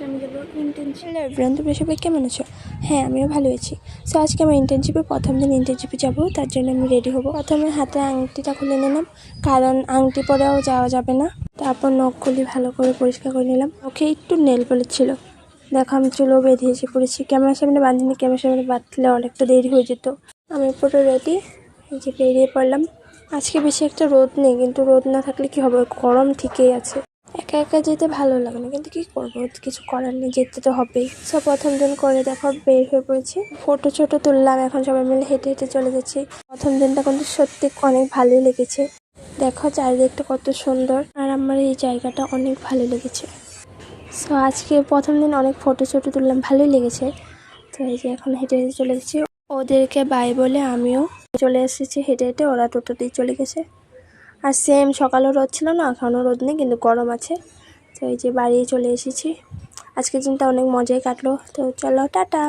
আমি যাবো internship. Hello everyone, তোমরা সবাই কেমন আছো? হ্যাঁ, আমিও ভালো আছি। সো আজকে আমার ইন্টার্নশিপের প্রথম দিন ইন্টার্নশিপে যাবো, তার জন্য আমি রেডি হবো। প্রথমে হাতে আংটিটা খুলে নিলাম, কারণ আংটি পরেও যাওয়া যাবে না। তারপর নখগুলি ভালো করে পরিষ্কার করে নিলাম। ওকে একটু নেল পলিশ ছিল, দেখো আমি চুলও বেঁধে এসে পড়েছি। ক্যামেরার সামনে বাঁধিনি, ক্যামেরার সামনে বাঁধলে অনেকটা দেরি হয়ে যেত। আমি পুরো রেডি, এই যে বেরিয়ে পড়লাম। আজকে বেশি একটা রোদ নেই, কিন্তু রোদ না থাকলে কি হবে, গরম ঠিকই আছে। একা একা যেতে ভালো লাগে না, কিন্তু কি করবো, কিছু করার নেই, যেতে তো হবেই। সব প্রথম দিন করে দেখো বের হয়ে পড়েছি, ফটো ছোটো তুললাম। এখন সবাই মিলে হেঁটে হেঁটে চলে যাচ্ছি। প্রথম দিনটা কিন্তু সত্যি অনেক ভালোই লেগেছে। দেখো চারিদিকটা কত সুন্দর, আর আমার এই জায়গাটা অনেক ভালো লেগেছে। সো আজকে প্রথম দিন অনেক ফটো ছোটো তুললাম, ভালোই লেগেছে। তো এই যে এখন হেঁটে হেঁটে চলে গেছি, ওদেরকে বাই বলে আমিও চলে এসেছি হেঁটে হেঁটে। ওরা টোটোতেই চলে গেছে। আর সেম সকালেও রোদ ছিল না, এখনও রোদ নেই, কিন্তু গরম আছে। তো এই যে বাড়ি চলে এসেছি। আজকের দিনটা অনেক মজাই কাটলো। তো চলো টাটা।